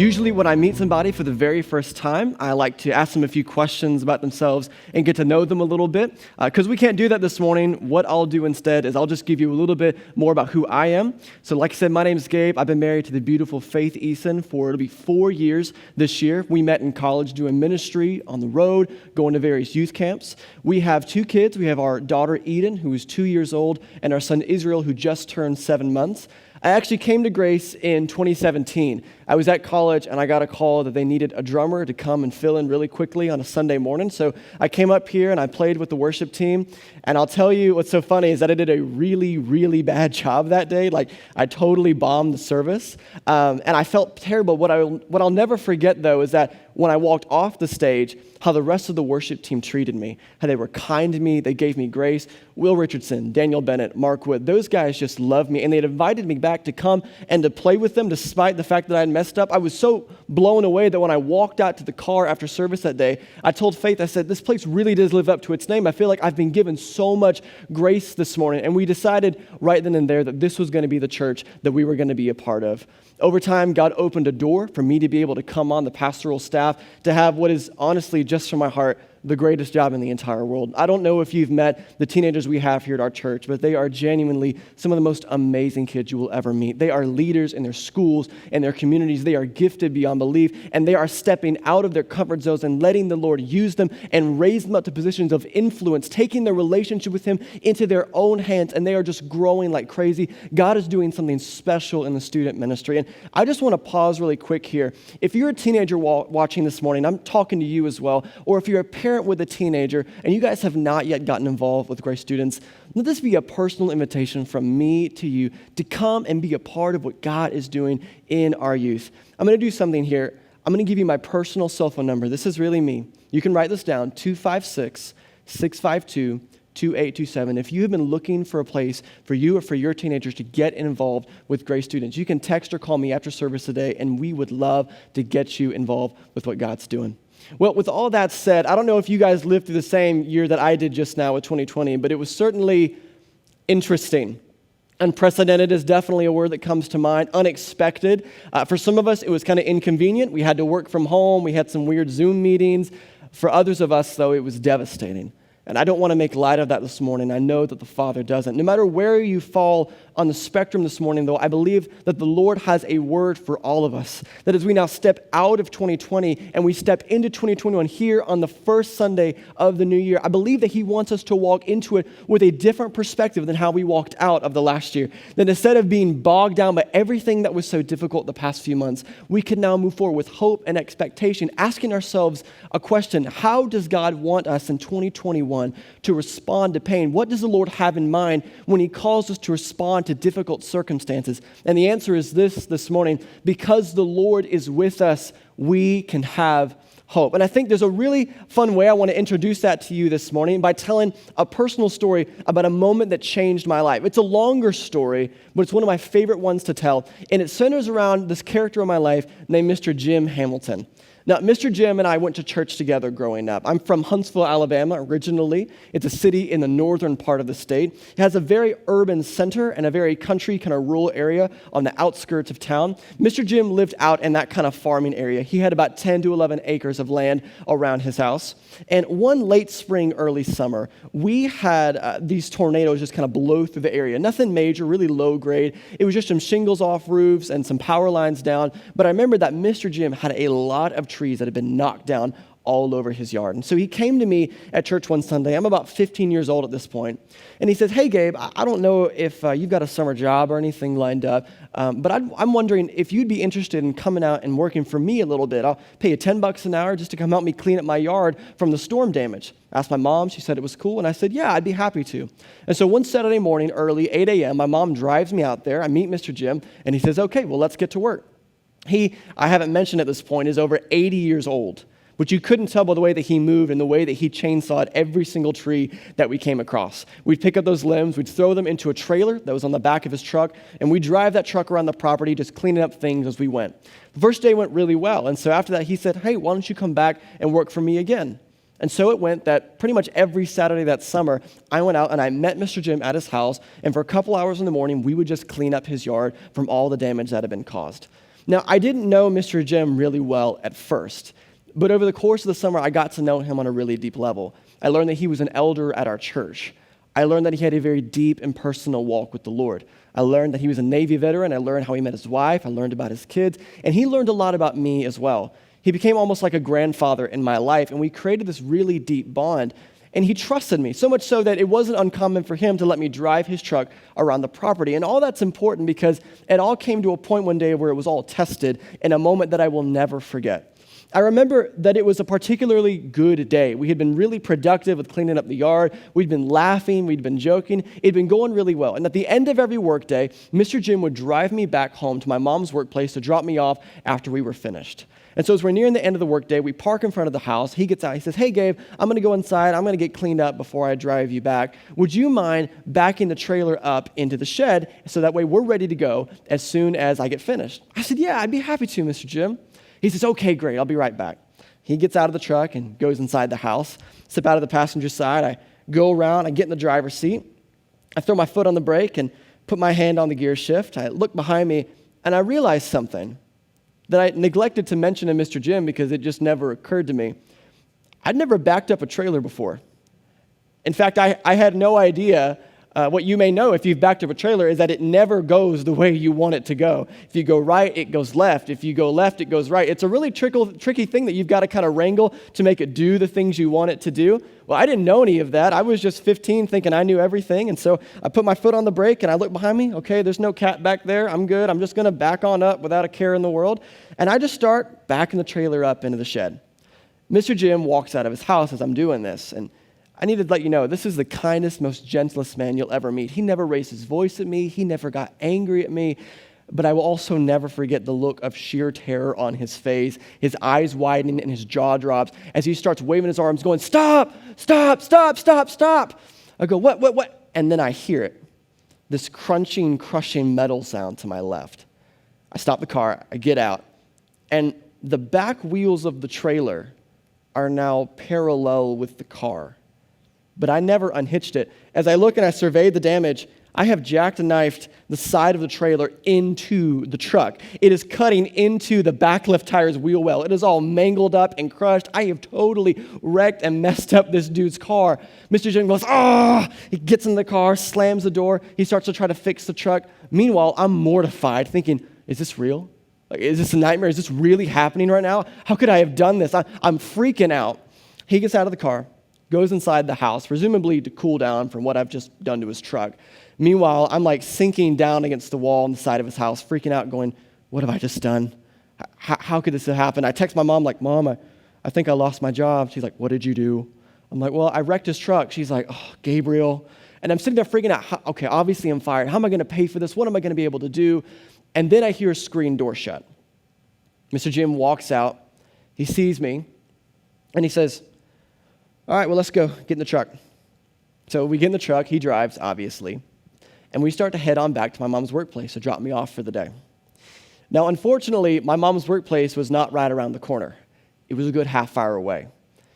Usually when I meet somebody for the very first time, I like to ask them a few questions about themselves and get to know them a little bit. Because we can't do that this morning, what I'll do instead is I'll just give you a little bit more about who I am. So like I said, my name's Gabe. I've been married to the beautiful Faith Eason it'll be 4 years this year. We met in college doing ministry on the road, going to various youth camps. We have 2 kids. We have our daughter Eden, who is 2 years old, and our son Israel, who just turned 7 months. I actually came to Grace in 2017. I was at college and I got a call that they needed a drummer to come and fill in really quickly on a Sunday morning. So I came up here and I played with the worship team. And I'll tell you what's so funny is that I did a really, really bad job that day. Like I totally bombed the service. And I felt terrible. What I'll never forget though is that when I walked off the stage, how the rest of the worship team treated me, how they were kind to me, they gave me grace. Will Richardson, Daniel Bennett, Mark Wood, those guys just loved me, and they had invited me back to come and to play with them despite the fact that I had messed up. I was so blown away that when I walked out to the car after service that day, I told Faith, I said, this place really does live up to its name. I feel like I've been given so much grace this morning, and we decided right then and there that this was going to be the church that we were going to be a part of. Over time, God opened a door for me to be able to come on the pastoral staff, to have what is honestly, just from my heart, the greatest job in the entire world. I don't know if you've met the teenagers we have here at our church, but they are genuinely some of the most amazing kids you will ever meet. They are leaders in their schools and their communities. They are gifted beyond belief, and they are stepping out of their comfort zones and letting the Lord use them and raise them up to positions of influence, taking their relationship with Him into their own hands, and they are just growing like crazy. God is doing something special in the student ministry, and I just want to pause really quick here. If you're a teenager watching this morning, I'm talking to you as well, or if you're a parent with a teenager and you guys have not yet gotten involved with Grace students, let this be a personal invitation from me to you to come and be a part of what God is doing in our youth. I'm going to do something here. I'm going to give you my personal cell phone number. This is really me. You can write this down, 256-652-2827. If you have been looking for a place for you or for your teenagers to get involved with Grace students, you can text or call me after service today, and we would love to get you involved with what God's doing. Well, with all that said, I don't know if you guys lived through the same year that I did just now with 2020, but it was certainly interesting. Unprecedented is definitely a word that comes to mind. Unexpected. For some of us, it was kind of inconvenient. We had to work from home. We had some weird Zoom meetings. For others of us, though, it was devastating. And I don't want to make light of that this morning. I know that the Father doesn't. No matter where you fall on the spectrum this morning, though, I believe that the Lord has a word for all of us. That as we now step out of 2020 and we step into 2021 here on the first Sunday of the new year, I believe that He wants us to walk into it with a different perspective than how we walked out of the last year. That instead of being bogged down by everything that was so difficult the past few months, we can now move forward with hope and expectation, asking ourselves a question: how does God want us in 2021 to respond to pain? What does the Lord have in mind when He calls us to respond to difficult circumstances? And the answer is this morning: because the Lord is with us, we can have hope. And I think there's a really fun way I want to introduce that to you this morning by telling a personal story about a moment that changed my life. It's a longer story, but it's one of my favorite ones to tell. And it centers around this character in my life named Mr. Jim Hamilton. Now, Mr. Jim and I went to church together growing up. I'm from Huntsville, Alabama, originally. It's a city in the northern part of the state. It has a very urban center and a very country, kind of rural area on the outskirts of town. Mr. Jim lived out in that kind of farming area. He had about 10 to 11 acres of land around his house. And one late spring, early summer, we had these tornadoes just kind of blow through the area. Nothing major, really low grade. It was just some shingles off roofs and some power lines down. But I remember that Mr. Jim had a lot of trees that had been knocked down all over his yard. And so he came to me at church one Sunday. I'm about 15 years old at this point. And he says, "Hey, Gabe, I don't know if you've got a summer job or anything lined up, but I'm wondering if you'd be interested in coming out and working for me a little bit. I'll pay you $10 an hour just to come help me clean up my yard from the storm damage." I asked my mom. She said it was cool. And I said, "Yeah, I'd be happy to." And so one Saturday morning, early, 8 a.m., my mom drives me out there. I meet Mr. Jim, and he says, "Okay, well, let's get to work." I haven't mentioned at this point, is over 80 years old, but you couldn't tell by the way that he moved and the way that he chainsawed every single tree that we came across. We'd pick up those limbs, we'd throw them into a trailer that was on the back of his truck, and we'd drive that truck around the property, just cleaning up things as we went. The first day went really well, and so after that he said, "Hey, why don't you come back and work for me again?" And so it went that pretty much every Saturday that summer, I went out and I met Mr. Jim at his house, and for a couple hours in the morning, we would just clean up his yard from all the damage that had been caused. Now, I didn't know Mr. Jim really well at first, but over the course of the summer, I got to know him on a really deep level. I learned that he was an elder at our church. I learned that he had a very deep and personal walk with the Lord. I learned that he was a Navy veteran. I learned how he met his wife. I learned about his kids, and he learned a lot about me as well. He became almost like a grandfather in my life, and we created this really deep bond. And he trusted me, so much so that it wasn't uncommon for him to let me drive his truck around the property. And all that's important because it all came to a point one day where it was all tested in a moment that I will never forget. I remember that it was a particularly good day. We had been really productive with cleaning up the yard. We'd been laughing. We'd been joking. It'd been going really well. And at the end of every workday, Mr. Jim would drive me back home to my mom's workplace to drop me off after we were finished. And so as we're nearing the end of the workday, we park in front of the house. He gets out. He says, "Hey, Gabe, I'm going to go inside. I'm going to get cleaned up before I drive you back. Would you mind backing the trailer up into the shed so that way we're ready to go as soon as I get finished?" I said, "Yeah, I'd be happy to, Mr. Jim." He says, "Okay, great. I'll be right back." He gets out of the truck and goes inside the house. Step out of the passenger side. I go around. I get in the driver's seat. I throw my foot on the brake and put my hand on the gear shift. I look behind me, and I realize something that I neglected to mention to Mr. Jim because it just never occurred to me. I'd never backed up a trailer before. In fact, I had no idea. What you may know if you've backed up a trailer is that it never goes the way you want it to go. If you go right, it goes left. If you go left, it goes right. It's a really tricky thing that you've got to kind of wrangle to make it do the things you want it to do. Well, I didn't know any of that. I was just 15 thinking I knew everything. And so I put my foot on the brake and I look behind me. Okay, there's no cat back there. I'm good. I'm just going to back on up without a care in the world. And I just start backing the trailer up into the shed. Mr. Jim walks out of his house as I'm doing this. And I need to let you know, this is the kindest, most gentlest man you'll ever meet. He never raised his voice at me. He never got angry at me. But I will also never forget the look of sheer terror on his face, his eyes widening and his jaw drops as he starts waving his arms going, "Stop, stop, stop, stop, stop." I go, what? And then I hear it, this crunching, crushing metal sound to my left. I stop the car, I get out, and the back wheels of the trailer are now parallel with the car. But I never unhitched it. As I look and I survey the damage, I have jackknifed the side of the trailer into the truck. It is cutting into the back left tire's wheel well. It is all mangled up and crushed. I have totally wrecked and messed up this dude's car. Mr. Jim goes, "Ah!" He gets in the car, slams the door. He starts to try to fix the truck. Meanwhile, I'm mortified, thinking, is this real? Like, is this a nightmare? Is this really happening right now? How could I have done this? I'm freaking out. He gets out of the car, goes inside the house, presumably to cool down from what I've just done to his truck. Meanwhile, I'm like sinking down against the wall on the side of his house, freaking out, going, what have I just done? How could this have happened? I text my mom, like, "Mom, I think I lost my job." She's like, "What did you do?" I'm like, "Well, I wrecked his truck." She's like, "Oh, Gabriel." And I'm sitting there freaking out. Okay, obviously I'm fired. How am I going to pay for this? What am I going to be able to do? And then I hear a screen door shut. Mr. Jim walks out. He sees me, and he says, "All right, well, let's go. Get in the truck." So we get in the truck. He drives, obviously. And we start to head on back to my mom's workplace to drop me off for the day. Now, unfortunately, my mom's workplace was not right around the corner. It was a good half hour away.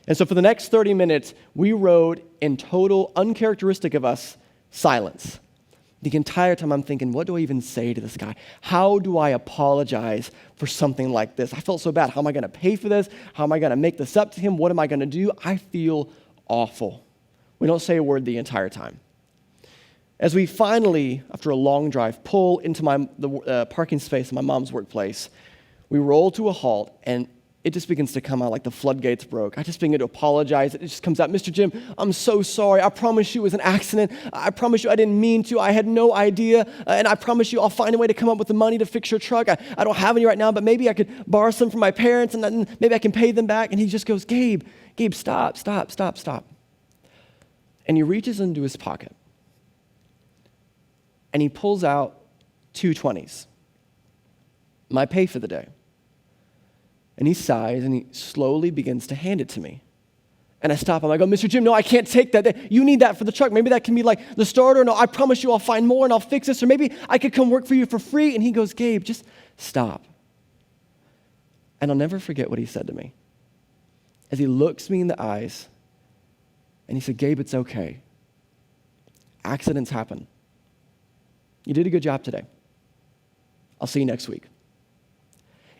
And so for the next 30 minutes, we rode in total, uncharacteristic of us, silence. The entire time I'm thinking, what do I even say to this guy? How do I apologize for something like this? I felt so bad. How am I going to pay for this? How am I going to make this up to him? What am I going to do? I feel awful. We don't say a word the entire time. As we finally, after a long drive, pull into the parking space in my mom's workplace, we roll to a halt, and it just begins to come out like the floodgates broke. I just begin to apologize. It just comes out, "Mr. Jim, I'm so sorry. I promise you it was an accident. I promise you I didn't mean to. I had no idea. And I promise you I'll find a way to come up with the money to fix your truck. I don't have any right now, but maybe I could borrow some from my parents, and then maybe I can pay them back." And he just goes, Gabe, stop. And he reaches into his pocket, and he pulls out 2 20s, my pay for the day. And he sighs, and he slowly begins to hand it to me. And I stop him. I go, "Mr. Jim, no, I can't take that. You need that for the truck. Maybe that can be like the starter. No, I promise you I'll find more, and I'll fix this. Or maybe I could come work for you for free." And he goes, "Gabe, just stop." And I'll never forget what he said to me. As he looks me in the eyes, and he said, "Gabe, it's okay. Accidents happen. You did a good job today. I'll see you next week."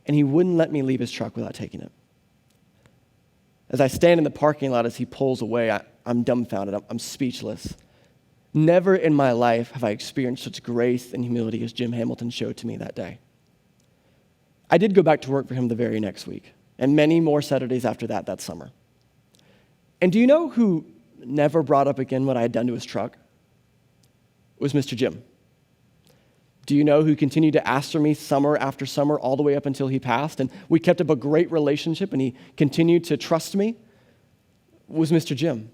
and he wouldn't let me leave his truck without taking it. As I stand in the parking lot as he pulls away, I'm dumbfounded. I'm speechless. Never in my life have I experienced such grace and humility as Jim Hamilton showed to me that day. I did go back to work for him the very next week, and many more Saturdays after that summer. And do you know who never brought up again what I had done to his truck? It was Mr. Jim. Do you know who continued to ask for me summer after summer all the way up until he passed? And we kept up a great relationship, and he continued to trust me? It was Mr. Jim.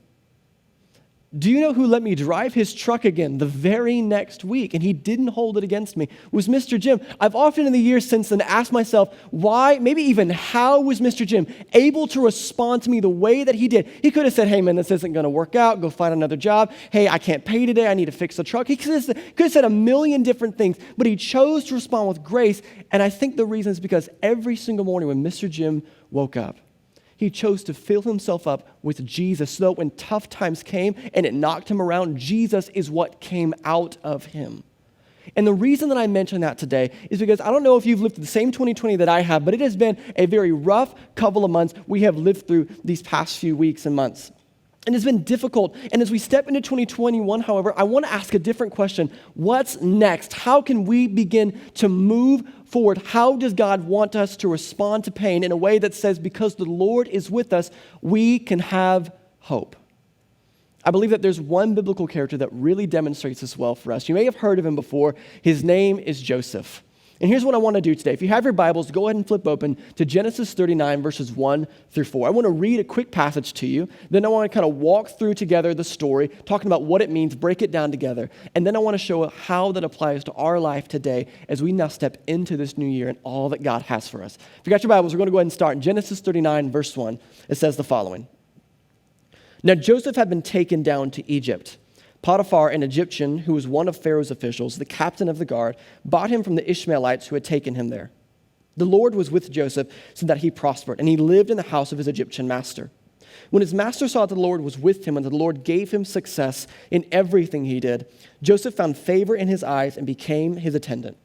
Do you know who let me drive his truck again the very next week, and he didn't hold it against me? It was Mr. Jim. I've often in the years since then asked myself, why, maybe even how was Mr. Jim able to respond to me the way that he did? He could have said, hey man, this isn't going to work out. Go find another job. Hey, I can't pay today. I need to fix the truck. He could have said a million different things, but he chose to respond with grace, and I think the reason is because every single morning when Mr. Jim woke up, he chose to fill himself up with Jesus so that when tough times came and it knocked him around, Jesus is what came out of him. And the reason that I mention that today is because I don't know if you've lived through the same 2020 that I have, but it has been a very rough couple of months we have lived through these past few weeks and months. And it's been difficult. And as we step into 2021, however, I want to ask a different question. What's next? How can we begin to move forward? How does God want us to respond to pain in a way that says, because the Lord is with us, we can have hope? I believe that there's one biblical character that really demonstrates this well for us. You may have heard of him before. His name is Joseph. And here's what I want to do today. If you have your Bibles, go ahead and flip open to Genesis 39, verses 1 through 4. I want to read a quick passage to you. Then I want to kind of walk through together the story, talking about what it means, break it down together. And then I want to show how that applies to our life today as we now step into this new year and all that God has for us. If you got your Bibles, we're going to go ahead and start. In Genesis 39, verse 1, it says the following. Now Joseph had been taken down to Egypt. Potiphar, an Egyptian who was one of Pharaoh's officials, the captain of the guard, bought him from the Ishmaelites who had taken him there. The Lord was with Joseph so that he prospered, and he lived in the house of his Egyptian master. When his master saw that the Lord was with him and that the Lord gave him success in everything he did, Joseph found favor in his eyes and became his attendant.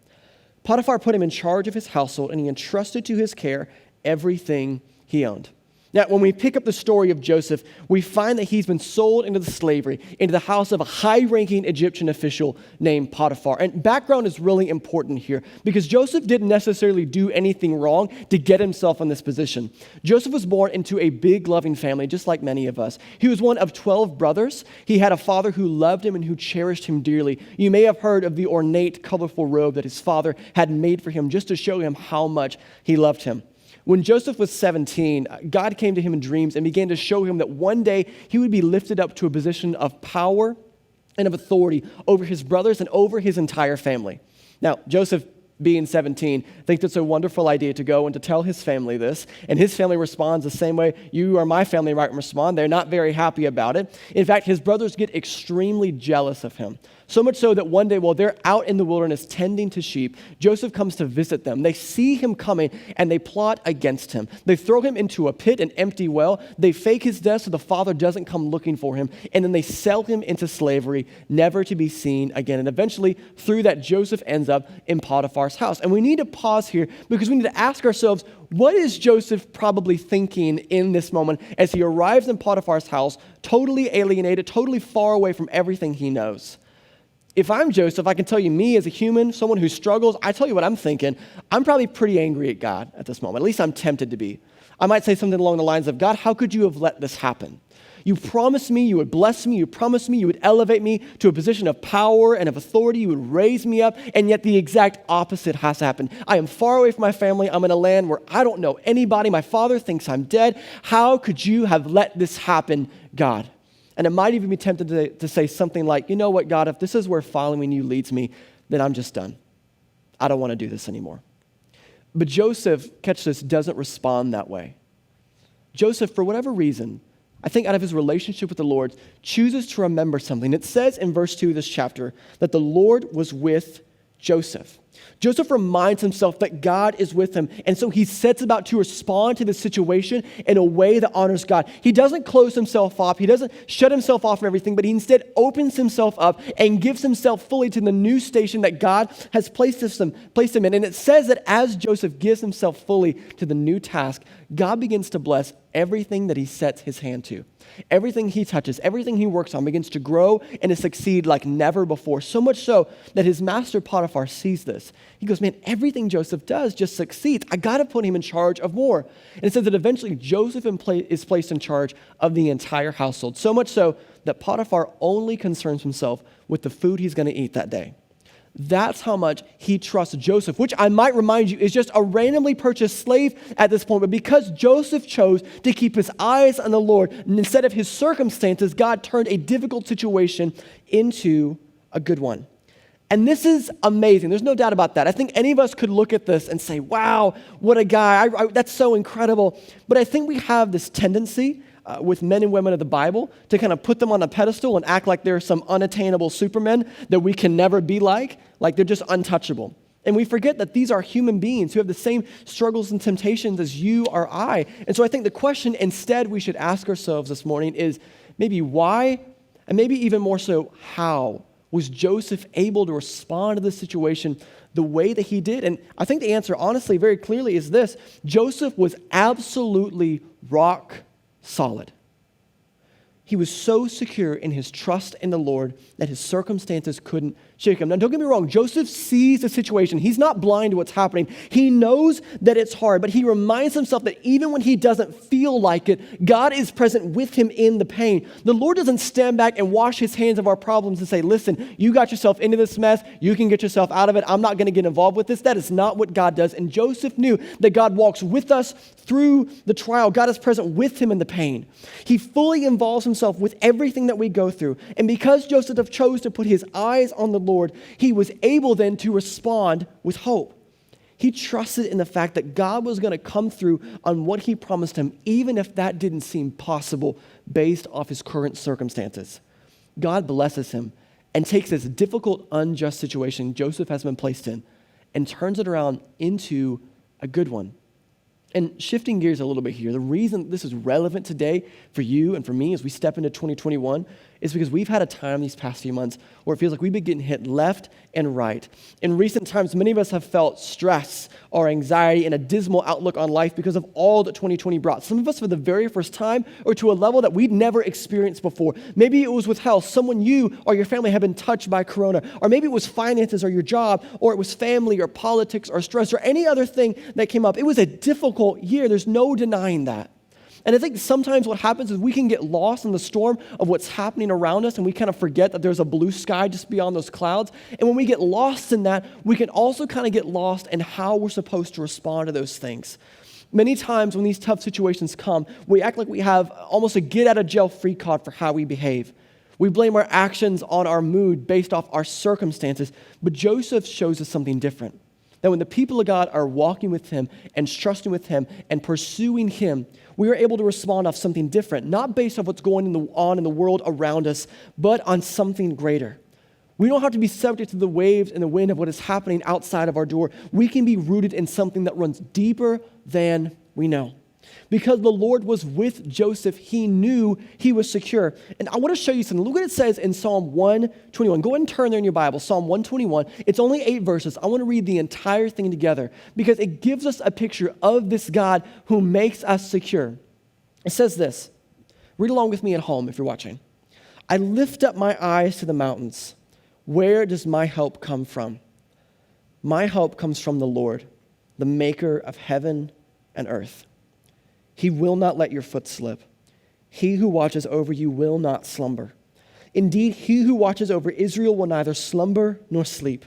Potiphar put him in charge of his household, and he entrusted to his care everything he owned. Now, when we pick up the story of Joseph, we find that he's been sold into the slavery, into the house of a high-ranking Egyptian official named Potiphar. And background is really important here because Joseph didn't necessarily do anything wrong to get himself in this position. Joseph was born into a big, loving family, just like many of us. He was one of 12 brothers. He had a father who loved him and who cherished him dearly. You may have heard of the ornate, colorful robe that his father had made for him just to show him how much he loved him. When Joseph was 17, God came to him in dreams and began to show him that one day he would be lifted up to a position of power and of authority over his brothers and over his entire family. Now, Joseph, being 17, thinks it's a wonderful idea to go and to tell his family this, and his family responds the same way you or my family might respond. They're not very happy about it. In fact, his brothers get extremely jealous of him. So much so that one day while they're out in the wilderness tending to sheep, Joseph comes to visit them. They see him coming and they plot against him. They throw him into a pit, an empty well. They fake his death so the father doesn't come looking for him. And then they sell him into slavery, never to be seen again. And eventually, through that, Joseph ends up in Potiphar's house. And we need to pause here because we need to ask ourselves, what is Joseph probably thinking in this moment as he arrives in Potiphar's house, totally alienated, totally far away from everything he knows? If I'm Joseph, I can tell you, me as a human, someone who struggles, I tell you what I'm thinking. I'm probably pretty angry at God at this moment. At least I'm tempted to be. I might say something along the lines of, God, how could you have let this happen? You promised me you would bless me. You promised me you would elevate me to a position of power and of authority. You would raise me up, and yet the exact opposite has happened. I am far away from my family. I'm in a land where I don't know anybody. My father thinks I'm dead. How could you have let this happen, God? And it might even be tempted to say something like, you know what, God, if this is where following you leads me, then I'm just done. I don't want to do this anymore. But Joseph, catch this, doesn't respond that way. Joseph, for whatever reason, I think out of his relationship with the Lord, chooses to remember something. It says in verse 2 of this chapter that the Lord was with Joseph. Joseph reminds himself that God is with him, and so he sets about to respond to the situation in a way that honors God. He doesn't close himself off. He doesn't shut himself off from everything, but he instead opens himself up and gives himself fully to the new station that God has placed him in. And it says that as Joseph gives himself fully to the new task, God begins to bless everything that he sets his hand to. Everything he touches, everything he works on begins to grow and to succeed like never before. So much so that his master Potiphar sees this. He goes, man, everything Joseph does just succeeds. I got to put him in charge of more. And it says that eventually Joseph is placed in charge of the entire household. So much so that Potiphar only concerns himself with the food he's going to eat that day. That's how much he trusts Joseph, which I might remind you is just a randomly purchased slave at this point. But because Joseph chose to keep his eyes on the Lord, instead of his circumstances, God turned a difficult situation into a good one. And this is amazing. There's no doubt about that. I think any of us could look at this and say, wow, what a guy. That's so incredible. But I think we have this tendency with men and women of the Bible to kind of put them on a pedestal and act like they're some unattainable supermen that we can never be like they're just untouchable. And we forget that these are human beings who have the same struggles and temptations as you or I. And so I think the question instead we should ask ourselves this morning is maybe why, and maybe even more so how, was Joseph able to respond to this situation the way that he did? And I think the answer, honestly, very clearly is this. Joseph was absolutely rock solid. He was so secure in his trust in the Lord that his circumstances couldn't shake him. Now, don't get me wrong. Joseph sees the situation. He's not blind to what's happening. He knows that it's hard, but he reminds himself that even when he doesn't feel like it, God is present with him in the pain. The Lord doesn't stand back and wash his hands of our problems and say, listen, you got yourself into this mess. You can get yourself out of it. I'm not going to get involved with this. That is not what God does. And Joseph knew that God walks with us through the trial. God is present with him in the pain. He fully involves himself with everything that we go through. And because Joseph chose to put his eyes on the Lord, he was able then to respond with hope. He trusted in the fact that God was going to come through on what he promised him, even if that didn't seem possible based off his current circumstances. God blesses him and takes this difficult, unjust situation Joseph has been placed in and turns it around into a good one. And shifting gears a little bit here, the reason this is relevant today for you and for me as we step into 2021 is because we've had a time these past few months where it feels like we've been getting hit left and right. In recent times, many of us have felt stress or anxiety and a dismal outlook on life because of all that 2020 brought. Some of us for the very first time or to a level that we'd never experienced before. Maybe it was with health. Someone you or your family have been touched by corona. Or maybe it was finances or your job, or it was family or politics or stress or any other thing that came up. It was a difficult year. There's no denying that. And I think sometimes what happens is we can get lost in the storm of what's happening around us, and we kind of forget that there's a blue sky just beyond those clouds. And when we get lost in that, we can also kind of get lost in how we're supposed to respond to those things. Many times when these tough situations come, we act like we have almost a get-out-of-jail-free card for how we behave. We blame our actions on our mood based off our circumstances. But Joseph shows us something different. That when the people of God are walking with him and trusting with him and pursuing him, we are able to respond off something different, not based off what's going on in the world around us, but on something greater. We don't have to be subject to the waves and the wind of what is happening outside of our door. We can be rooted in something that runs deeper than we know. Because the Lord was with Joseph, he knew he was secure. And I want to show you something. Look what it says in Psalm 121. Go ahead and turn there in your Bible, Psalm 121. It's only 8 verses. I want to read the entire thing together because it gives us a picture of this God who makes us secure. It says this. Read along with me at home if you're watching. I lift up my eyes to the mountains. Where does my help come from? My help comes from the Lord, the maker of heaven and earth. He will not let your foot slip. He who watches over you will not slumber. Indeed, he who watches over Israel will neither slumber nor sleep.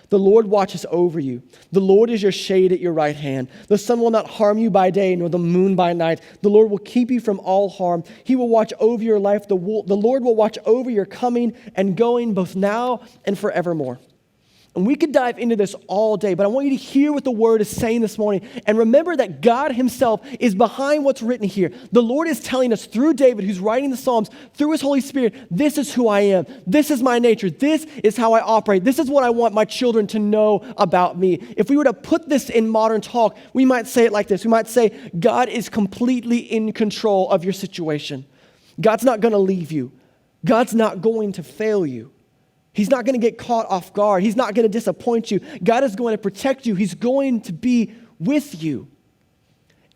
The Lord watches over you. The Lord is your shade at your right hand. The sun will not harm you by day, nor the moon by night. The Lord will keep you from all harm. He will watch over your life. The Lord will watch over your coming and going both now and forevermore. And we could dive into this all day, but I want you to hear what the word is saying this morning. And remember that God himself is behind what's written here. The Lord is telling us through David, who's writing the Psalms, through his Holy Spirit, this is who I am. This is my nature. This is how I operate. This is what I want my children to know about me. If we were to put this in modern talk, we might say it like this. We might say, God is completely in control of your situation. God's not going to leave you. God's not going to fail you. He's not going to get caught off guard. He's not going to disappoint you. God is going to protect you. He's going to be with you.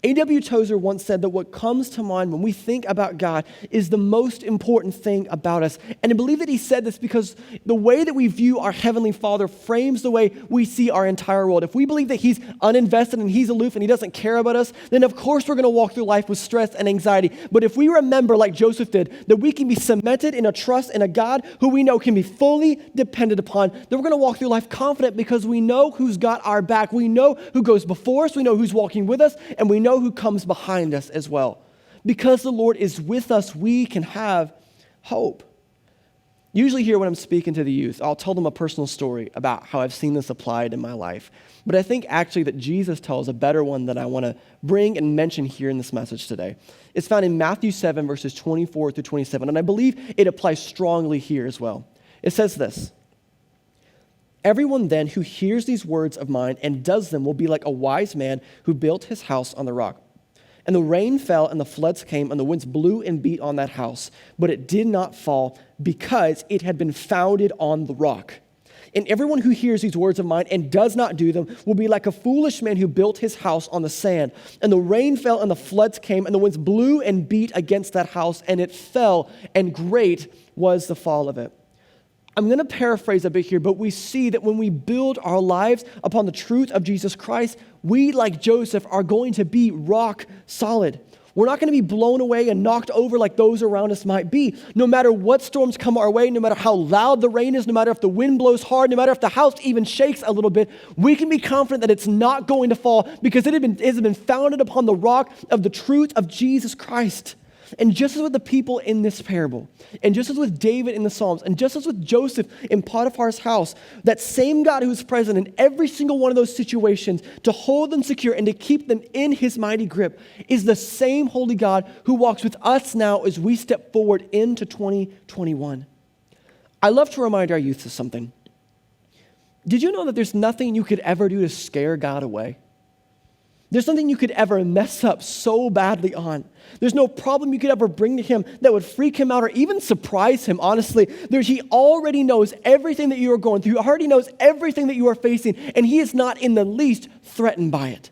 A.W. Tozer once said that what comes to mind when we think about God is the most important thing about us. And I believe that he said this because the way that we view our Heavenly Father frames the way we see our entire world. If we believe that he's uninvested and he's aloof and he doesn't care about us, then of course we're going to walk through life with stress and anxiety. But if we remember, like Joseph did, that we can be cemented in a trust in a God who we know can be fully depended upon, then we're going to walk through life confident because we know who's got our back. We know who goes before us. We know who's walking with us. And we know who comes behind us as well. Because the Lord is with us, we can have hope. Usually here when I'm speaking to the youth, I'll tell them a personal story about how I've seen this applied in my life. But I think actually that Jesus tells a better one that I want to bring and mention here in this message today. It's found in Matthew 7, verses 24 through 27, and I believe it applies strongly here as well. It says this: "Everyone then who hears these words of mine and does them will be like a wise man who built his house on the rock. And the rain fell, and the floods came, and the winds blew and beat on that house. But it did not fall, because it had been founded on the rock. And everyone who hears these words of mine and does not do them will be like a foolish man who built his house on the sand. And the rain fell, and the floods came, and the winds blew and beat against that house, and it fell, and great was the fall of it." I'm going to paraphrase a bit here, but we see that when we build our lives upon the truth of Jesus Christ, we, like Joseph, are going to be rock solid. We're not going to be blown away and knocked over like those around us might be. No matter what storms come our way, no matter how loud the rain is, no matter if the wind blows hard, no matter if the house even shakes a little bit, we can be confident that it's not going to fall because it has been founded upon the rock of the truth of Jesus Christ. And just as with the people in this parable, and just as with David in the Psalms, and just as with Joseph in Potiphar's house, that same God who is present in every single one of those situations to hold them secure and to keep them in his mighty grip is the same holy God who walks with us now as we step forward into 2021. I love to remind our youth of something. Did you know that there's nothing you could ever do to scare God away? There's nothing you could ever mess up so badly on. There's no problem you could ever bring to him that would freak him out or even surprise him, honestly. He already knows everything that you are going through. He already knows everything that you are facing, and he is not in the least threatened by it.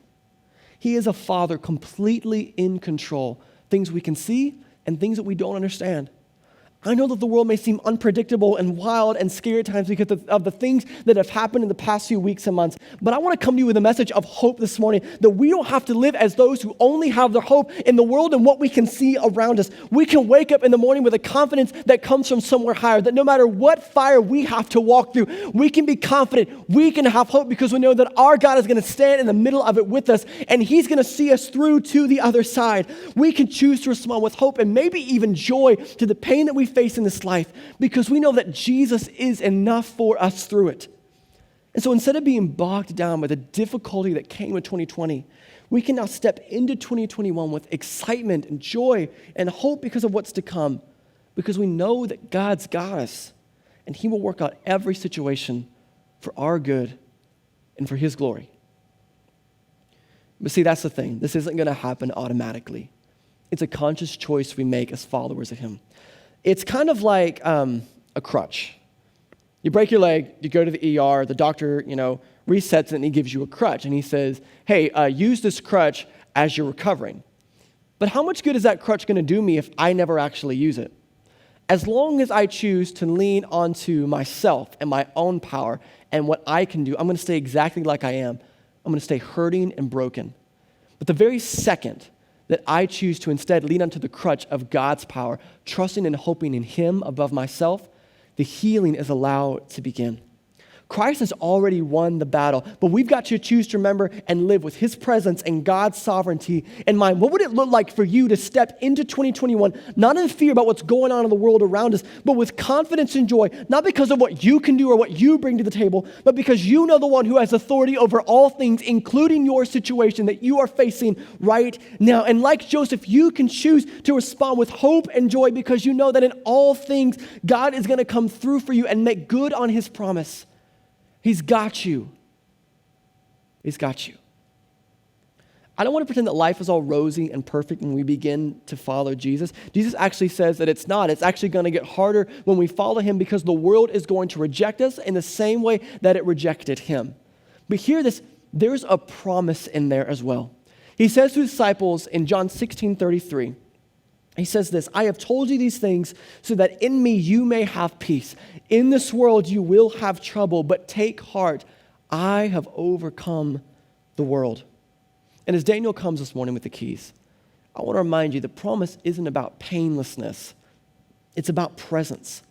He is a father completely in control. Things we can see and things that we don't understand. I know that the world may seem unpredictable and wild and scary at times because of the things that have happened in the past few weeks and months. But I want to come to you with a message of hope this morning, that we don't have to live as those who only have their hope in the world and what we can see around us. We can wake up in the morning with a confidence that comes from somewhere higher, that no matter what fire we have to walk through, we can be confident, we can have hope because we know that our God is going to stand in the middle of it with us and he's going to see us through to the other side. We can choose to respond with hope and maybe even joy to the pain that we face in this life because we know that Jesus is enough for us through it. And so instead of being bogged down by the difficulty that came with 2020, we can now step into 2021 with excitement and joy and hope because of what's to come, because we know that God's got us and he will work out every situation for our good and for his glory. But see, that's the thing. This isn't going to happen automatically. It's a conscious choice we make as followers of him. It's kind of like a crutch. You break your leg, you go to the ER, the doctor, resets it and he gives you a crutch. And he says, hey, use this crutch as you're recovering. But how much good is that crutch going to do me if I never actually use it? As long as I choose to lean onto myself and my own power and what I can do, I'm going to stay exactly like I am. I'm going to stay hurting and broken. But the very second that I choose to instead lean onto the crutch of God's power, trusting and hoping in him above myself, the healing is allowed to begin. Christ has already won the battle, but we've got to choose to remember and live with his presence and God's sovereignty in mind. What would it look like for you to step into 2021, not in fear about what's going on in the world around us, but with confidence and joy, not because of what you can do or what you bring to the table, but because you know the one who has authority over all things, including your situation that you are facing right now. And like Joseph, you can choose to respond with hope and joy because you know that in all things, God is going to come through for you and make good on his promise. He's got you. He's got you. I don't want to pretend that life is all rosy and perfect when we begin to follow Jesus. Jesus actually says that it's not. It's actually going to get harder when we follow him because the world is going to reject us in the same way that it rejected him. But hear this, there's a promise in there as well. He says to his disciples in John 16:33, he says this, I have told you these things so that in me you may have peace. In this world you will have trouble, but take heart. I have overcome the world. And as Daniel comes this morning with the keys, I want to remind you the promise isn't about painlessness. It's about presence.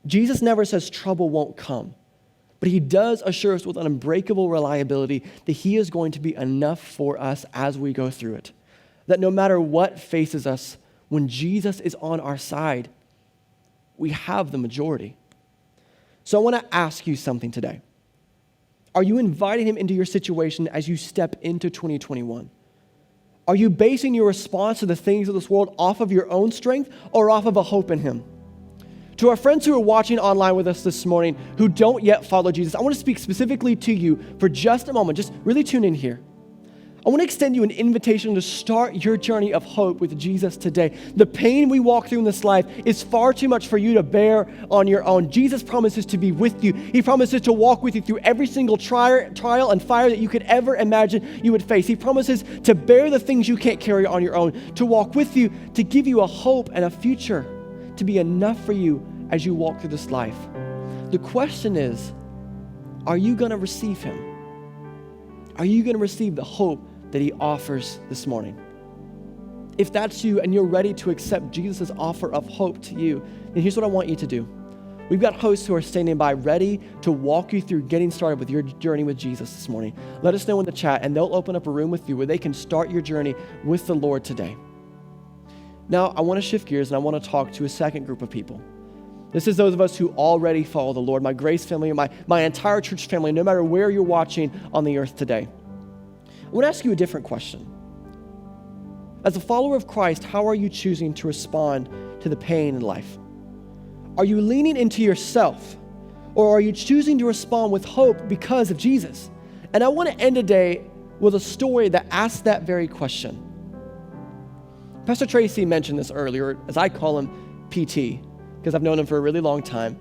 Jesus never says trouble won't come, but he does assure us with an unbreakable reliability that he is going to be enough for us as we go through it. That no matter what faces us, when Jesus is on our side, we have the majority. So I want to ask you something today. Are you inviting him into your situation as you step into 2021? Are you basing your response to the things of this world off of your own strength or off of a hope in him? To our friends who are watching online with us this morning who don't yet follow Jesus, I want to speak specifically to you for just a moment. Just really tune in here. I want to extend you an invitation to start your journey of hope with Jesus today. The pain we walk through in this life is far too much for you to bear on your own. Jesus promises to be with you. He promises to walk with you through every single trial and fire that you could ever imagine you would face. He promises to bear the things you can't carry on your own, to walk with you, to give you a hope and a future, to be enough for you as you walk through this life. The question is, are you going to receive him? Are you going to receive the hope that he offers this morning? If that's you and you're ready to accept Jesus' offer of hope to you, then here's what I want you to do. We've got hosts who are standing by ready to walk you through getting started with your journey with Jesus this morning. Let us know in the chat and they'll open up a room with you where they can start your journey with the Lord today. Now, I want to shift gears and I want to talk to a second group of people. This is those of us who already follow the Lord, my Grace family, my entire church family, no matter where you're watching on the earth today. I want to ask you a different question. As a follower of Christ, how are you choosing to respond to the pain in life? Are you leaning into yourself, or are you choosing to respond with hope because of Jesus? And I want to end today with a story that asks that very question. Pastor Tracy mentioned this earlier, as I call him PT, because I've known him for a really long time,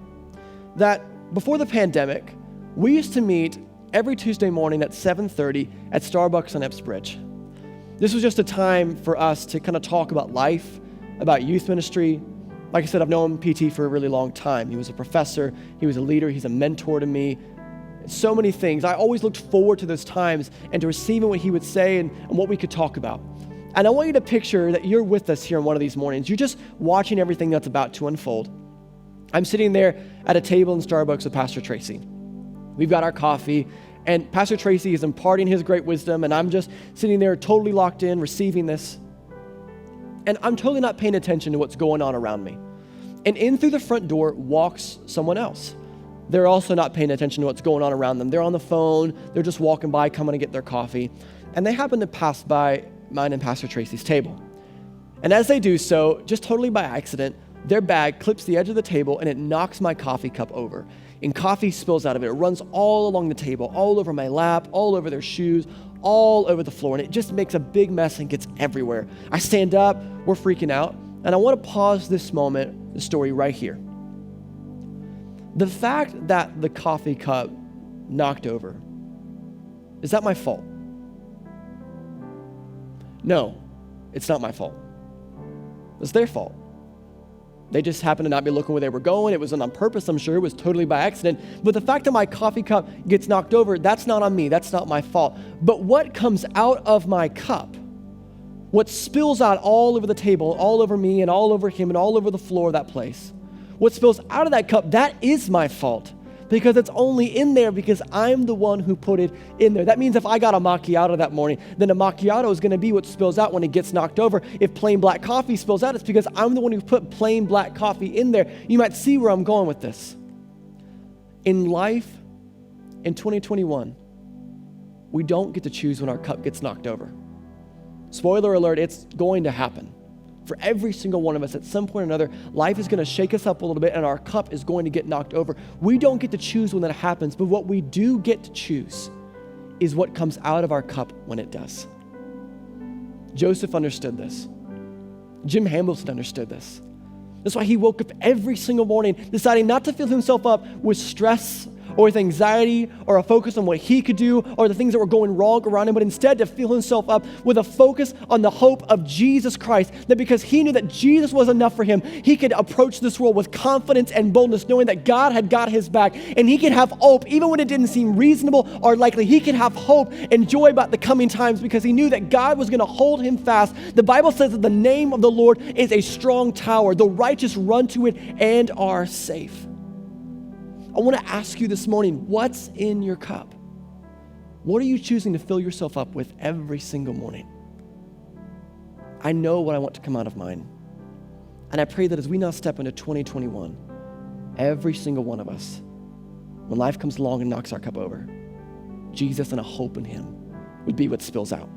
that before the pandemic, we used to meet every Tuesday morning at 7:30 at Starbucks on Epps Bridge. This was just a time for us to kind of talk about life, about youth ministry. Like I said, I've known PT for a really long time. He was a professor, he was a leader, he's a mentor to me. So many things. I always looked forward to those times and to receiving what he would say and what we could talk about. And I want you to picture that you're with us here on one of these mornings. You're just watching everything that's about to unfold. I'm sitting there at a table in Starbucks with Pastor Tracy. We've got our coffee, and Pastor Tracy is imparting his great wisdom, and I'm just sitting there totally locked in, receiving this. And I'm totally not paying attention to what's going on around me. And in through the front door walks someone else. They're also not paying attention to what's going on around them. They're on the phone, they're just walking by, coming to get their coffee. And they happen to pass by mine and Pastor Tracy's table. And as they do so, just totally by accident, their bag clips the edge of the table and it knocks my coffee cup over. And coffee spills out of it. It runs all along the table, all over my lap, all over their shoes, all over the floor. And it just makes a big mess and gets everywhere. I stand up, we're freaking out. And I want to pause this moment, the story right here. The fact that the coffee cup knocked over, is that my fault? No, it's not my fault. It's their fault. They just happened to not be looking where they were going. It wasn't on purpose, I'm sure. It was totally by accident. But the fact that my coffee cup gets knocked over, that's not on me. That's not my fault. But what comes out of my cup, what spills out all over the table, all over me and all over him and all over the floor of that place, what spills out of that cup, that is my fault. because it's only in there because I'm the one who put it in there. That means if I got a macchiato that morning, then a macchiato is going to be what spills out when it gets knocked over. If plain black coffee spills out, it's because I'm the one who put plain black coffee in there. You might see where I'm going with this. In life, in 2021, we don't get to choose when our cup gets knocked over. Spoiler alert, it's going to happen. For every single one of us, at some point or another, life is going to shake us up a little bit and our cup is going to get knocked over. We don't get to choose when that happens, but what we do get to choose is what comes out of our cup when it does. Joseph understood this. Jim Hamilton understood this. That's why he woke up every single morning deciding not to fill himself up with stress or with anxiety or a focus on what he could do or the things that were going wrong around him, but instead to fill himself up with a focus on the hope of Jesus Christ, that because he knew that Jesus was enough for him, he could approach this world with confidence and boldness, knowing that God had got his back, and he could have hope even when it didn't seem reasonable or likely. He could have hope and joy about the coming times because he knew that God was going to hold him fast. The Bible says that the name of the Lord is a strong tower. The righteous run to it and are safe. I want to ask you this morning, what's in your cup? What are you choosing to fill yourself up with every single morning? I know what I want to come out of mine. And I pray that as we now step into 2021, every single one of us, when life comes along and knocks our cup over, Jesus and a hope in him would be what spills out.